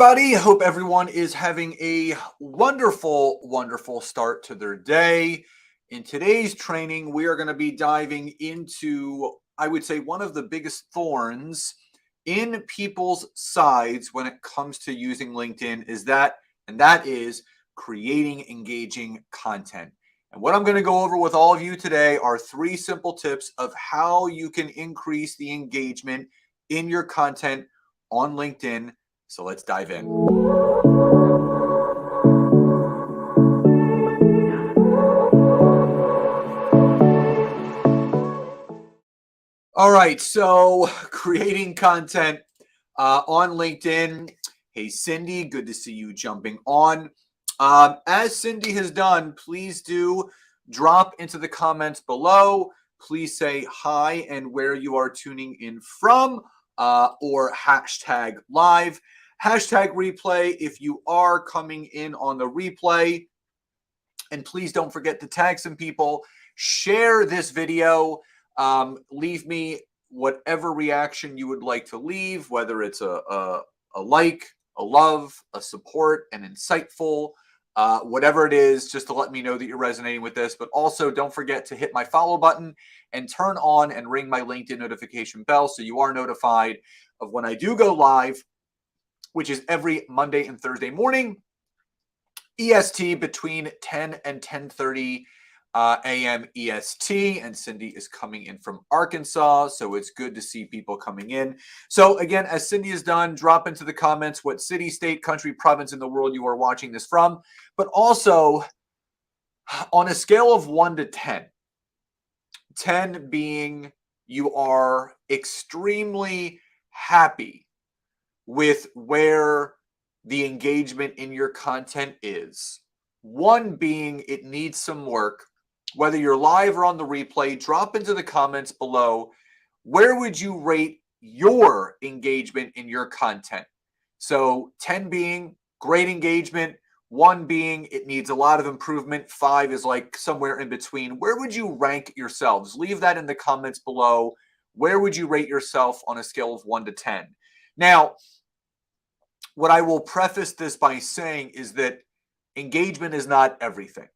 everybody. Hope everyone is having a wonderful, wonderful start to their day. In today's training, we are going to be diving into, I would say, one of the biggest thorns in people's sides when it comes to using LinkedIn and that is creating engaging content. And what I'm going to go over with all of you today are 3 simple tips of how you can increase the engagement in your content on LinkedIn. So let's dive in. All right, so creating content on LinkedIn. Hey, Cindy, good to see you jumping on. As Cindy has done, please do drop into the comments below. Please say hi and where you are tuning in from, or hashtag live. Hashtag replay if you are coming in on the replay. And please don't forget to tag some people. Share this video. Leave me whatever reaction you would like to leave, whether it's a like, a love, a support, an insightful, whatever it is, just to let me know that you're resonating with this. But also don't forget to hit my follow button and turn on and ring my LinkedIn notification bell so you are notified of when I do go live, which is every Monday and Thursday morning, EST, between 10 and 10:30 a.m. EST. And Cindy is coming in from Arkansas, so it's good to see people coming in. So again, as Cindy is done, drop into the comments what city, state, country, province in the world you are watching this from. But also, on a scale of 1 to 10, 10 being you are extremely happy with where the engagement in your content is. 1 being it needs some work. Whether you're live or on the replay, drop into the comments below. Where would you rate your engagement in your content? So 10 being great engagement, 1 being it needs a lot of improvement, 5 is like somewhere in between. Where would you rank yourselves? Leave that in the comments below. Where would you rate yourself on a scale of 1 to 10? Now, what I will preface this by saying is that engagement is not everything.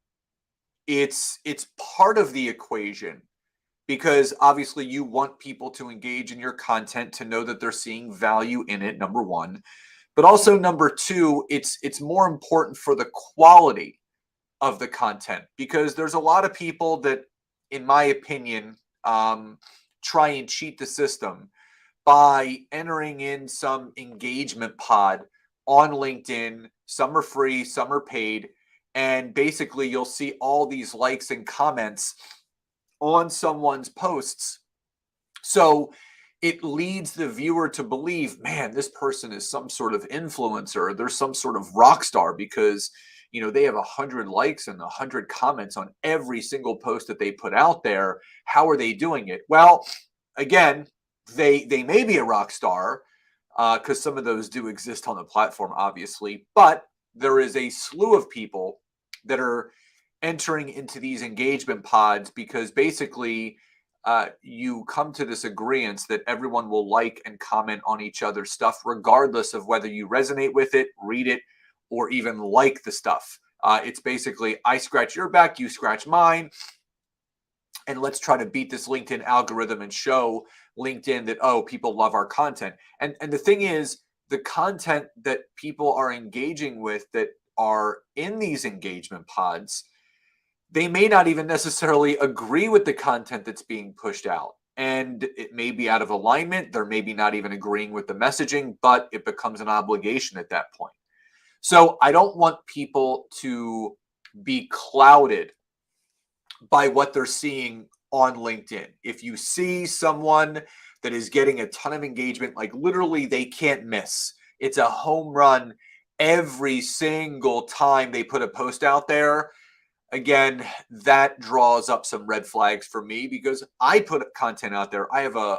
It's part of the equation, because obviously you want people to engage in your content, to know that they're seeing value in it, number 1. But also number 2, it's more important for the quality of the content, because there's a lot of people that, in my opinion, try and cheat the system by entering in some engagement pod on LinkedIn. Some are free, some are paid. And basically you'll see all these likes and comments on someone's posts. So it leads the viewer to believe, man, this person is some sort of influencer. They're some sort of rock star because, they have 100 likes and 100 comments on every single post that they put out there. How are they doing it? Well, again, they may be a rock star, because some of those do exist on the platform, obviously, but there is a slew of people that are entering into these engagement pods because basically you come to this agreement that everyone will like and comment on each other's stuff, regardless of whether you resonate with it, read it, or even like the stuff. It's basically, I scratch your back, you scratch mine, and let's try to beat this LinkedIn algorithm and show LinkedIn that, oh, people love our content. And the thing is, the content that people are engaging with that are in these engagement pods, they may not even necessarily agree with the content that's being pushed out. And it may be out of alignment. They're maybe not even agreeing with the messaging, but it becomes an obligation at that point. So I don't want people to be clouded by what they're seeing on LinkedIn. If you see someone that is getting a ton of engagement, like literally they can't miss, it's a home run every single time they put a post out there, again, that draws up some red flags for me, because I put content out there. I have a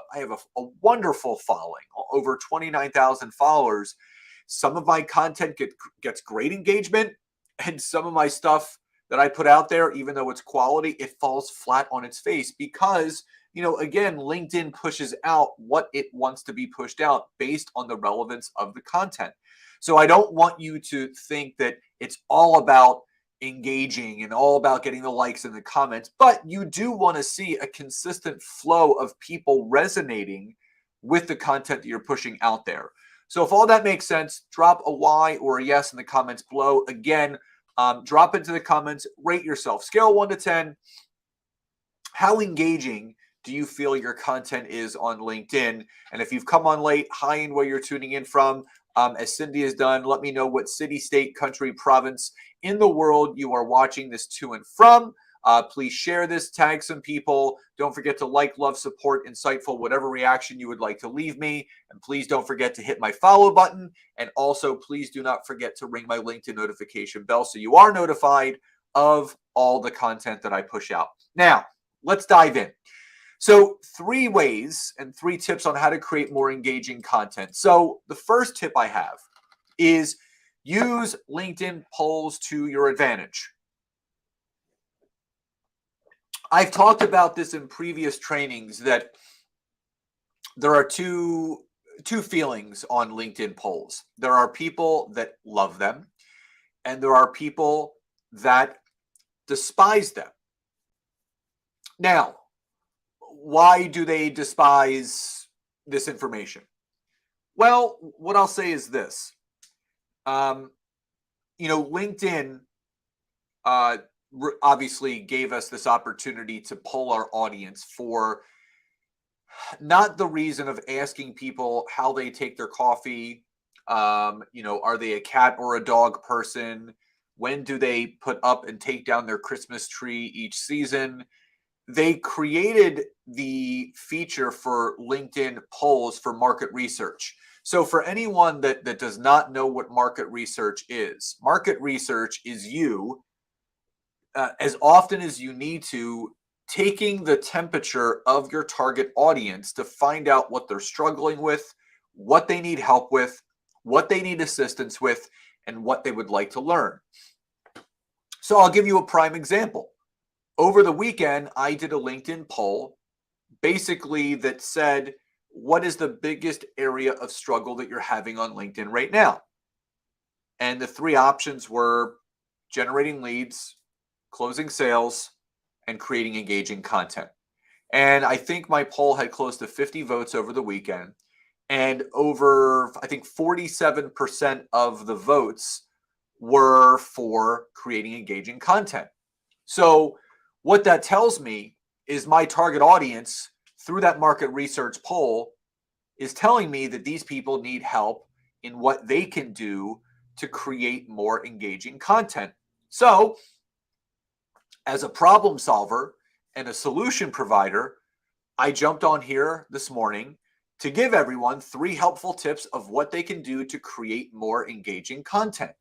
wonderful following, over 29,000 followers. Some of my content gets great engagement, and some of my stuff that I put out there, even though it's quality, it falls flat on its face because, again, LinkedIn pushes out what it wants to be pushed out based on the relevance of the content. So I don't want you to think that it's all about engaging and all about getting the likes and the comments, but you do want to see a consistent flow of people resonating with the content that you're pushing out there. So if all that makes sense, drop a Y or a yes in the comments below. Again, drop into the comments, rate yourself. Scale 1 to 10. How engaging do you feel your content is on LinkedIn? And if you've come on late, hi and where you're tuning in from. As Cindy has done, let me know what city, state, country, province in the world you are watching this to and from. Please share this, tag some people. Don't forget to like, love, support, insightful, whatever reaction you would like to leave me. And please don't forget to hit my follow button. And also, please do not forget to ring my LinkedIn notification bell so you are notified of all the content that I push out. Now, let's dive in. So 3 ways and 3 tips on how to create more engaging content. So the first tip I have is use LinkedIn polls to your advantage. I've talked about this in previous trainings that there are two feelings on LinkedIn polls. There are people that love them, and there are people that despise them. Now, why do they despise this information? Well, what I'll say is this. LinkedIn obviously gave us this opportunity to poll our audience for not the reason of asking people how they take their coffee. Are they a cat or a dog person? When do they put up and take down their Christmas tree each season? They created the feature for LinkedIn polls for market research. So for anyone that does not know what market research is you, as often as you need to, taking the temperature of your target audience to find out what they're struggling with, what they need help with, what they need assistance with, and what they would like to learn. So I'll give you a prime example. Over the weekend, I did a LinkedIn poll basically that said, what is the biggest area of struggle that you're having on LinkedIn right now? And the 3 options were generating leads, closing sales, and creating engaging content. And I think my poll had close to 50 votes over the weekend. And over, I think 47% of the votes were for creating engaging content. So what that tells me is my target audience through that market research poll is telling me that these people need help in what they can do to create more engaging content. So as a problem solver and a solution provider, I jumped on here this morning to give everyone 3 helpful tips of what they can do to create more engaging content.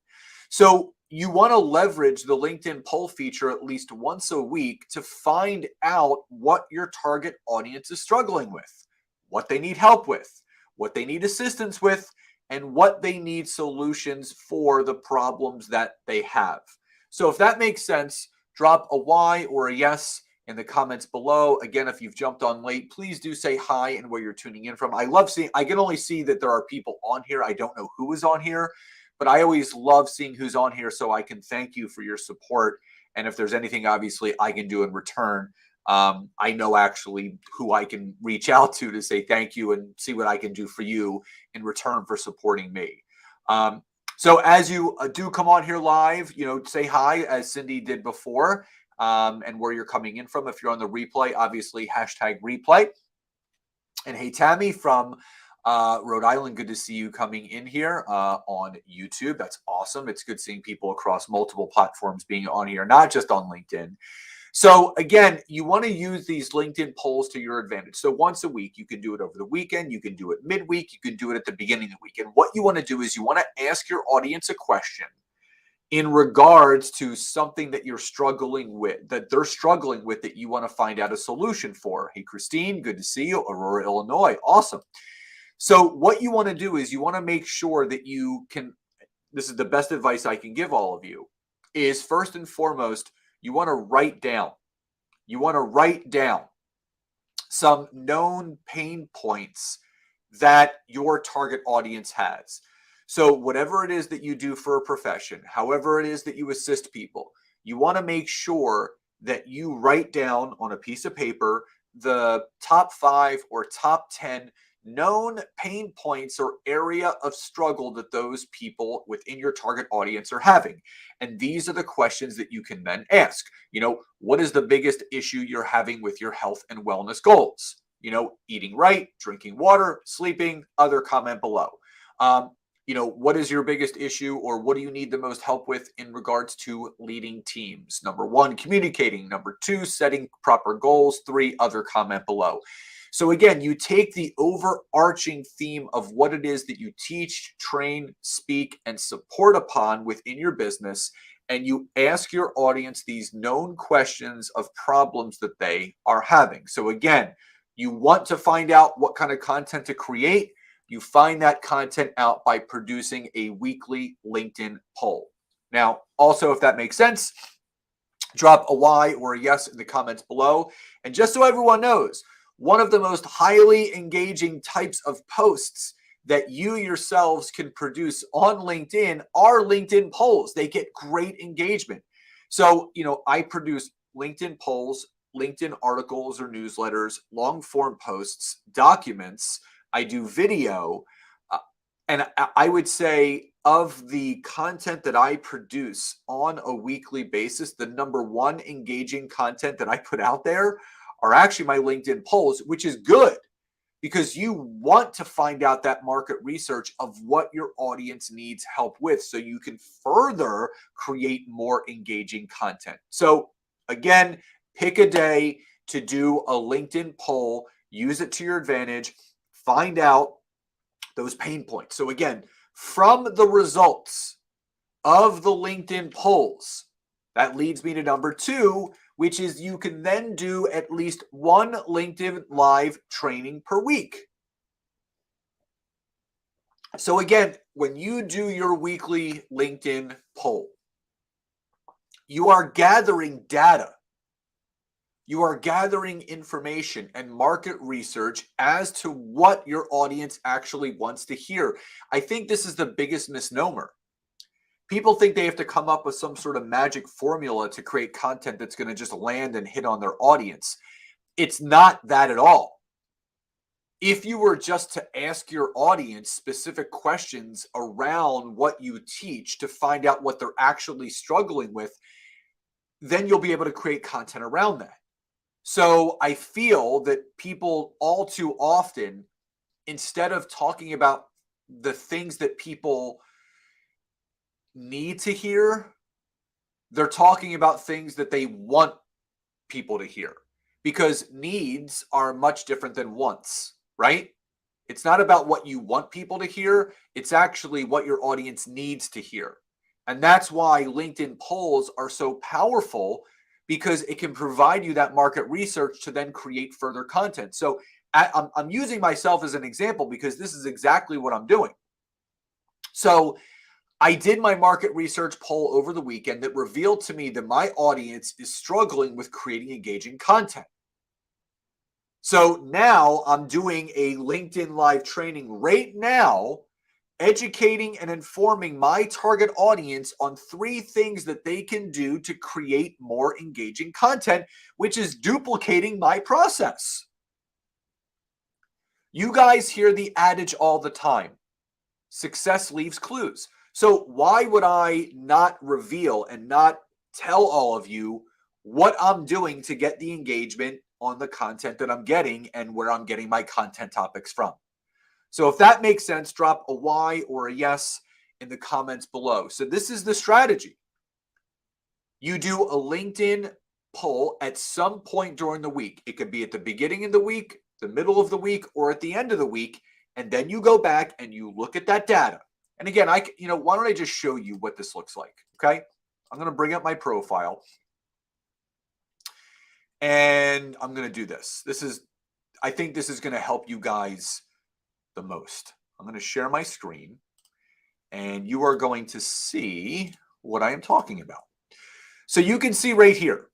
So you want to leverage the LinkedIn poll feature at least once a week to find out what your target audience is struggling with, what they need help with, what they need assistance with, and what they need solutions for the problems that they have. So if that makes sense, drop a Y or a yes in the comments below. Again, if you've jumped on late, please do say hi and where you're tuning in from. I can only see that there are people on here. I don't know who is on here, but I always love seeing who's on here so I can thank you for your support. And if there's anything, obviously, I can do in return, I know actually who I can reach out to say thank you and see what I can do for you in return for supporting me. So as you do come on here live, say hi as Cindy did before, and where you're coming in from. If you're on the replay, obviously #replay. And hey, Tammy from Rhode Island, good to see you coming in here on YouTube. That's awesome. It's good seeing people across multiple platforms being on here, not just on LinkedIn. So again, you want to use these LinkedIn polls to your advantage. So once a week, you can do it over the weekend. You can do it midweek. You can do it at the beginning of the week. And what you want to do is you want to ask your audience a question in regards to something that you're struggling with, that they're struggling with, that you want to find out a solution for. Hey, Christine, good to see you. Aurora, Illinois. Awesome. So what you want to do is you want to make sure that you can, this is the best advice I can give all of you, is first and foremost, you want to write down. You want to write down some known pain points that your target audience has. So whatever it is that you do for a profession, however it is that you assist people, you want to make sure that you write down on a piece of paper the top 5 or top 10 known pain points or area of struggle that those people within your target audience are having. And these are the questions that you can then ask. What is the biggest issue you're having with your health and wellness goals? Eating right, drinking water, sleeping, other comment below. What is your biggest issue, or what do you need the most help with in regards to leading teams? Number 1, communicating. Number 2, setting proper goals. 3, other comment below. So again, you take the overarching theme of what it is that you teach, train, speak, and support upon within your business, and you ask your audience these known questions of problems that they are having. So again, you want to find out what kind of content to create. You find that content out by producing a weekly LinkedIn poll. Now, also, if that makes sense, drop a Y or a yes in the comments below. And just so everyone knows, one of the most highly engaging types of posts that you yourselves can produce on LinkedIn are LinkedIn polls. They get great engagement. So, I produce LinkedIn polls, LinkedIn articles or newsletters, long form posts, documents. I do video, and I would say of the content that I produce on a weekly basis, the number 1 engaging content that I put out there are actually my LinkedIn polls, which is good because you want to find out that market research of what your audience needs help with so you can further create more engaging content. So again, pick a day to do a LinkedIn poll, use it to your advantage. Find out those pain points. So again, from the results of the LinkedIn polls, that leads me to number 2, which is you can then do at least 1 LinkedIn live training per week. So again, when you do your weekly LinkedIn poll, you are gathering data. You are gathering information and market research as to what your audience actually wants to hear. I think this is the biggest misnomer. People think they have to come up with some sort of magic formula to create content that's going to just land and hit on their audience. It's not that at all. If you were just to ask your audience specific questions around what you teach to find out what they're actually struggling with, then you'll be able to create content around that. So I feel that people all too often, instead of talking about the things that people need to hear, they're talking about things that they want people to hear, because needs are much different than wants, right? It's not about what you want people to hear. It's actually what your audience needs to hear. And that's why LinkedIn polls are so powerful, because it can provide you that market research to then create further content. So I'm using myself as an example because this is exactly what I'm doing. So I did my market research poll over the weekend that revealed to me that my audience is struggling with creating engaging content. So now I'm doing a LinkedIn live training right now, educating and informing my target audience on 3 things that they can do to create more engaging content, which is duplicating my process. You guys hear the adage all the time: success leaves clues. So why would I not reveal and not tell all of you what I'm doing to get the engagement on the content that I'm getting and where I'm getting my content topics from? So if that makes sense, drop a Y or a yes in the comments below. So this is the strategy. You do a LinkedIn poll at some point during the week. It could be at the beginning of the week, the middle of the week, or at the end of the week. And then you go back and you look at that data. And again, why don't I just show you what this looks like? Okay. I'm going to bring up my profile and I'm going to do this. I think this is going to help you guys the most. I'm going to share my screen and you are going to see what I am talking about. So you can see right here.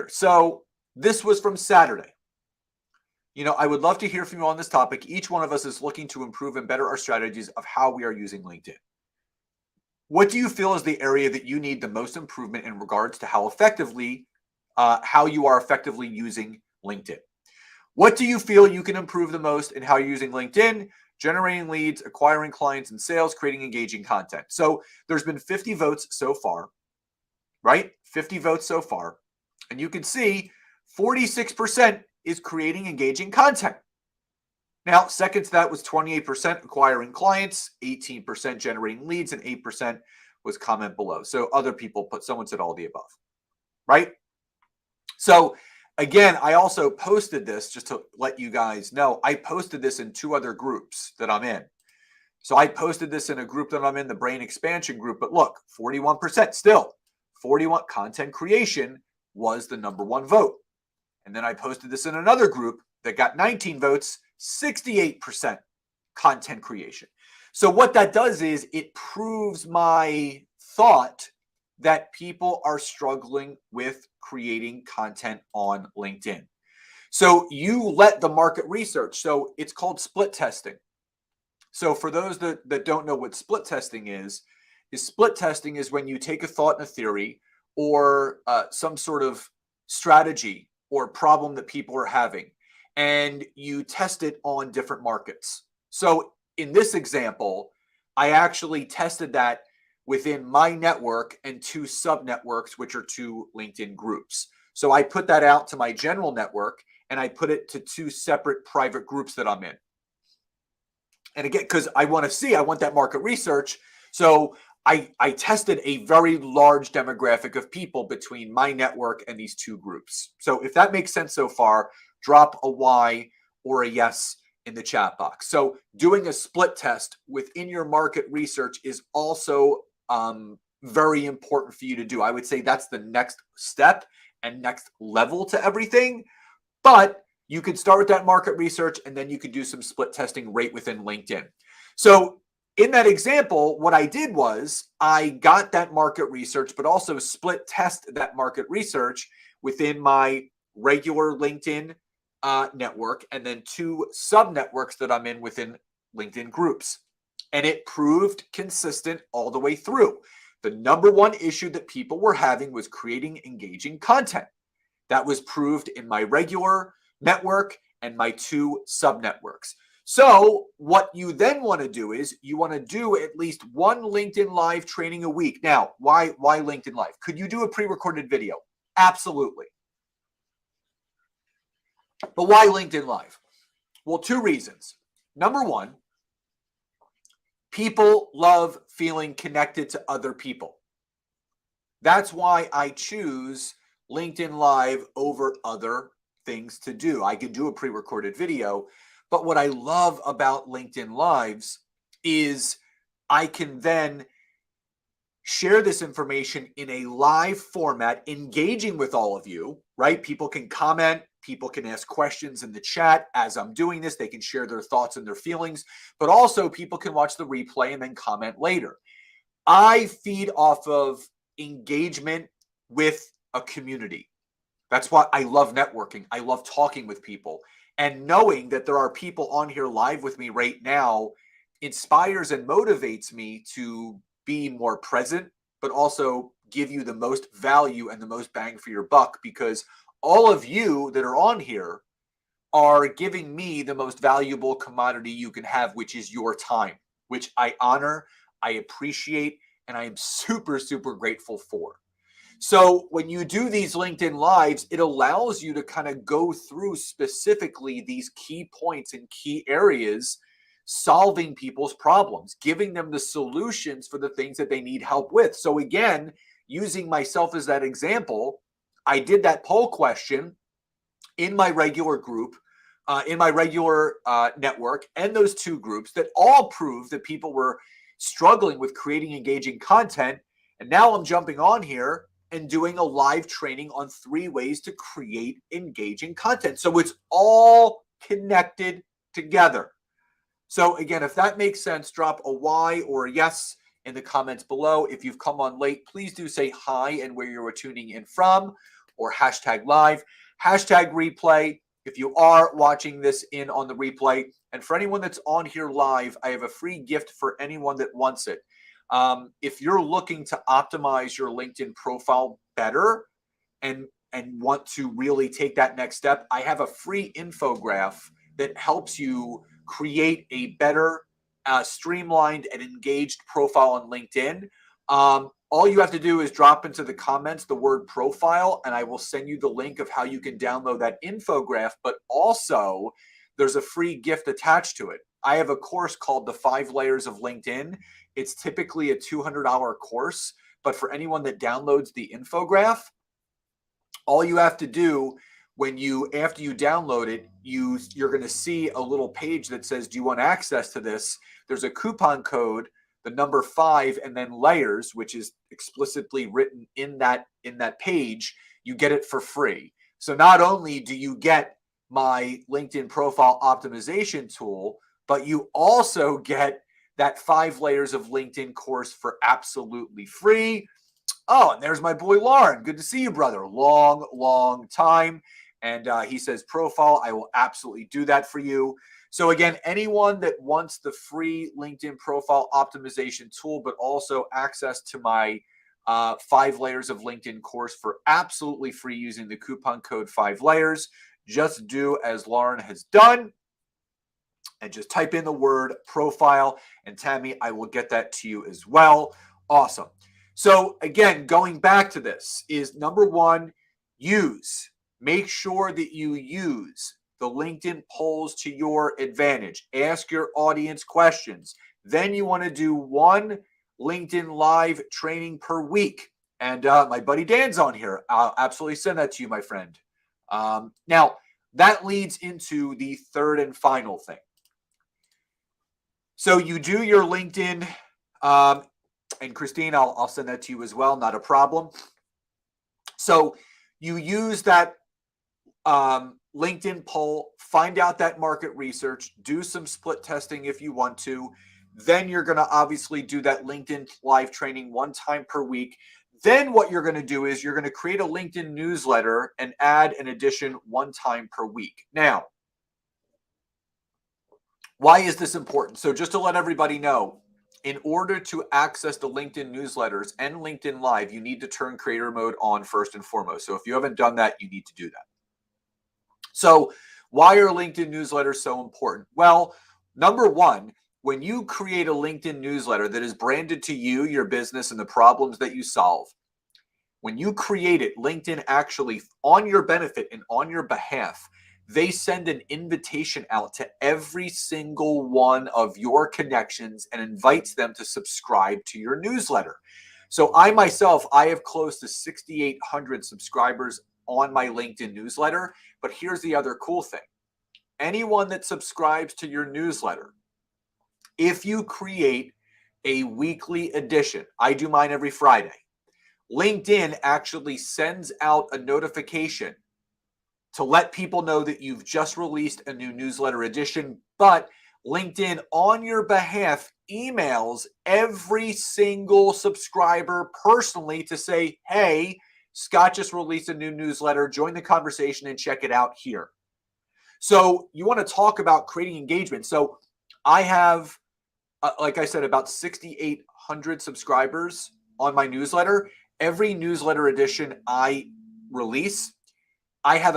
So this was from Saturday. I would love to hear from you on this topic. Each one of us is looking to improve and better our strategies of how we are using LinkedIn. What do you feel is the area that you need the most improvement in regards to how you are effectively using LinkedIn? What do you feel you can improve the most in how you're using LinkedIn, generating leads, acquiring clients and sales, creating engaging content? So there's been 50 votes so far, right? 50 votes so far. And you can see 46% is creating engaging content. Now, second to that was 28% acquiring clients, 18% generating leads, and 8% was comment below. So other people someone said all the above, right? So again, I also posted this just to let you guys know. I posted this in 2 other groups that I'm in. So I posted this in a group that I'm in, the brain expansion group. But look, 41% still, 41 content creation was the number 1 vote. And then I posted this in another group that got 19 votes, 68% content creation. So what that does is it proves my thought that people are struggling with creating content on LinkedIn. So you let the market research. So it's called split testing. So for those that don't know what split testing is split testing is when you take a thought and a theory or some sort of strategy or problem that people are having, and you test it on different markets. So in this example, I actually tested that within my network and 2 sub-networks, which are 2 LinkedIn groups. So I put that out to my general network, and I put it to 2 separate private groups that I'm in. And again, because I want that market research. So I tested a very large demographic of people between my network and these 2 groups. So if that makes sense so far, drop a Y or a yes in the chat box. So doing a split test within your market research is also very important for you to do. I would say that's the next step and next level to everything. But you could start with that market research, and then you could do some split testing right within LinkedIn. So in that example, what I did was I got that market research, but also split test that market research within my regular LinkedIn network, and then 2 sub networks that I'm in within LinkedIn groups. And it proved consistent all the way through. The number 1 issue that people were having was creating engaging content. That was proved in my regular network and my 2 sub networks. So what you then want to do is you want to do at least 1 LinkedIn Live training a week. Now, why LinkedIn Live? Could you do a pre-recorded video? Absolutely. But why LinkedIn Live? Well, 2 reasons. Number 1, people love feeling connected to other people. That's why I choose LinkedIn Live over other things to do. I could do a pre-recorded video, but what I love about LinkedIn Lives is I can then share this information in a live format, engaging with all of you, right? People can comment, people can ask questions in the chat as I'm doing this. They can share their thoughts and their feelings, but also people can watch the replay and then comment later. I feed off of engagement with a community. That's why I love networking. I love talking with people. And knowing that there are people on here live with me right now inspires and motivates me to be more present, but also give you the most value and the most bang for your buck, because all of you that are on here are giving me the most valuable commodity you can have, which is your time, which I honor, I appreciate, and I am super, super grateful for. So when you do these LinkedIn Lives, it allows you to kind of go through specifically these key points and key areas, solving people's problems, giving them the solutions for the things that they need help with. So again, using myself as that example, I did that poll question in my regular group, in my regular network, and those 2 groups that all proved that people were struggling with creating engaging content. And now I'm jumping on here and doing a live training on 3 ways to create engaging content. So it's all connected together. So again, if that makes sense, drop a Y or a yes in the comments below. If you've come on late, please do say hi and where you're tuning in from, or hashtag live, hashtag replay. if you are watching this in on the replay, and for anyone that's on here live, I have a free gift for anyone that wants it. If you're looking to optimize your LinkedIn profile better and want to really take that next step, I have a free infographic that helps you create a better, streamlined and engaged profile on LinkedIn. All you have to do is drop into the comments the word profile, and I will send you the link of how you can download that infographic. But also, there's a free gift attached to it. I have a course called The 5 Layers of LinkedIn. It's typically a $200 course, but for anyone that downloads the infographic, all you have to do after you download it, you're going to see a little page that says, do you want access to this? There's a coupon code, the number 5, and then layers, which is explicitly written in that page. You get it for free. So not only do you get my LinkedIn profile optimization tool, but you also get that 5 Layers of LinkedIn course for absolutely free. Oh, and there's my boy Lauren. Good to see you, brother. Long time. And he says, profile, I will absolutely do that for you. So again, anyone that wants the free LinkedIn profile optimization tool, but also access to my 5 Layers of LinkedIn course for absolutely free using the coupon code 5 Layers, just do as Lauren has done and just type in the word profile. And Tammy, I will get that to you as well. Awesome. So again, going back to this is number 1, make sure that you use the LinkedIn polls to your advantage. Ask your audience questions. Then you want to do 1 LinkedIn live training per week. And my buddy Dan's on here. I'll absolutely send that to you, my friend. Now, that leads into the third and final thing. So you do your LinkedIn, and Christine, I'll send that to you as well. Not a problem. So you use that LinkedIn poll, find out that market research, do some split testing if you want to. Then you're going to obviously do that LinkedIn live training 1 time per week. Then what you're going to do is you're going to create a LinkedIn newsletter and add an edition 1 time per week. Now, why is this important? So just to let everybody know, in order to access the LinkedIn newsletters and LinkedIn Live, you need to turn creator mode on first and foremost. So if you haven't done that, you need to do that. So why are LinkedIn newsletters so important? Well, number 1, when you create a LinkedIn newsletter that is branded to you, your business, and the problems that you solve, when you create it, LinkedIn actually, on your benefit and on your behalf, they send an invitation out to every single one of your connections and invites them to subscribe to your newsletter. So I have close to 6,800 subscribers on my LinkedIn newsletter. But here's the other cool thing. Anyone that subscribes to your newsletter, if you create a weekly edition, I do mine every Friday, LinkedIn actually sends out a notification to let people know that you've just released a new newsletter edition, but LinkedIn on your behalf emails every single subscriber personally to say, hey, Scott just released a new newsletter, join the conversation and check it out here. So you want to talk about creating engagement. So I have, like I said, about 6,800 subscribers on my newsletter. Every newsletter edition I release, I have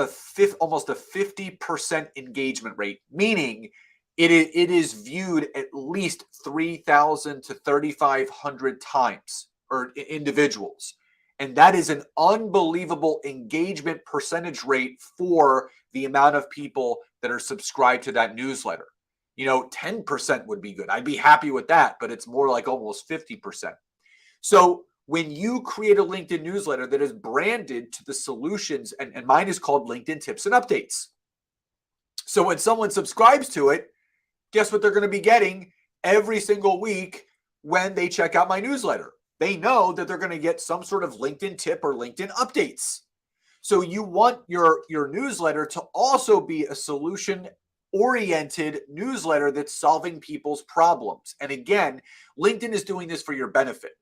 almost a 50% engagement rate, meaning it is viewed at least 3,000 to 3,500 times, or individuals. And that is an unbelievable engagement percentage rate for the amount of people that are subscribed to that newsletter. 10% would be good. I'd be happy with that, but it's more like almost 50%. So when you create a LinkedIn newsletter that is branded to the solutions, and mine is called LinkedIn Tips and Updates. So when someone subscribes to it, guess what they're going to be getting every single week when they check out my newsletter? They know that they're going to get some sort of LinkedIn tip or LinkedIn updates. So you want your newsletter to also be a solution-oriented newsletter that's solving people's problems. And again, LinkedIn is doing this for your benefit.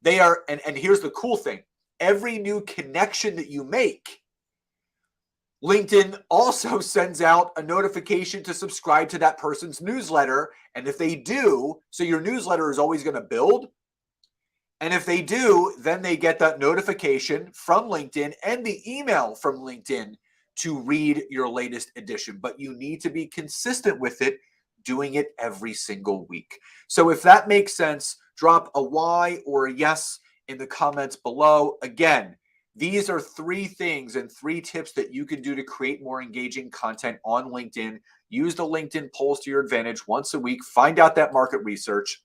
They are, and here's the cool thing, every new connection that you make, LinkedIn also sends out a notification to subscribe to that person's newsletter. And if they do, so your newsletter is always going to build. And if they do, then they get that notification from LinkedIn and the email from LinkedIn to read your latest edition. But you need to be consistent with it, doing it every single week. So if that makes sense, drop a Y or a yes in the comments below. Again, these are 3 things and 3 tips that you can do to create more engaging content on LinkedIn. Use the LinkedIn polls to your advantage once a week. Find out that market research.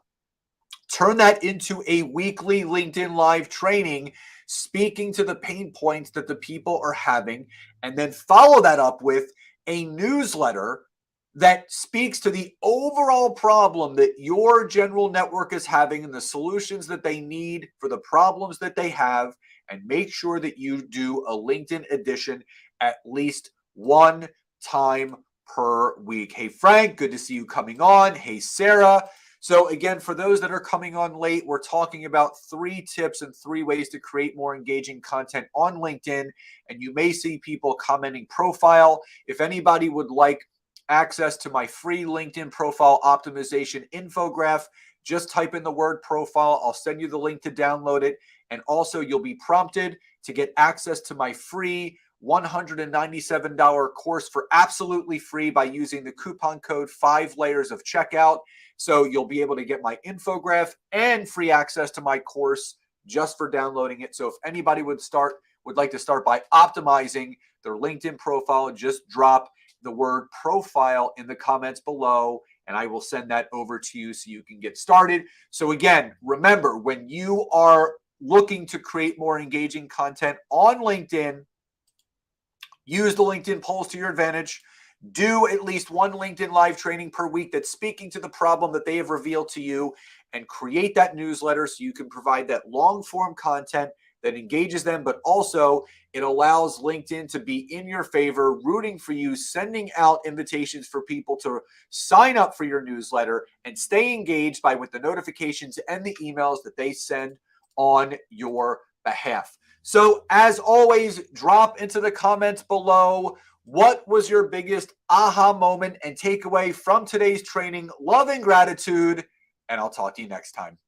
Turn that into a weekly LinkedIn live training, speaking to the pain points that the people are having, and then follow that up with a newsletter that speaks to the overall problem that your general network is having and the solutions that they need for the problems that they have. And make sure that you do a LinkedIn edition at least one time per week. Hey, Frank, good to see you coming on. Hey, Sarah. So again, for those that are coming on late, we're talking about 3 tips and 3 ways to create more engaging content on LinkedIn. And you may see people commenting profile. If anybody would like access to my free LinkedIn profile optimization infographic, just type in the word profile. I'll send you the link to download it. And also you'll be prompted to get access to my free $197 course for absolutely free by using the coupon code 5 layers of checkout. So you'll be able to get my infographic and free access to my course just for downloading it. So if anybody would like to start by optimizing their LinkedIn profile, just drop the word profile in the comments below, and I will send that over to you so you can get started. So again, remember, when you are looking to create more engaging content on LinkedIn, use the LinkedIn polls to your advantage. Do at least one LinkedIn live training per week that's speaking to the problem that they have revealed to you, and create that newsletter so you can provide that long form content that engages them, but also it allows LinkedIn to be in your favor, rooting for you, sending out invitations for people to sign up for your newsletter and stay engaged with the notifications and the emails that they send on your behalf. So as always, drop into the comments below, what was your biggest aha moment and takeaway from today's training? Love and gratitude, and I'll talk to you next time.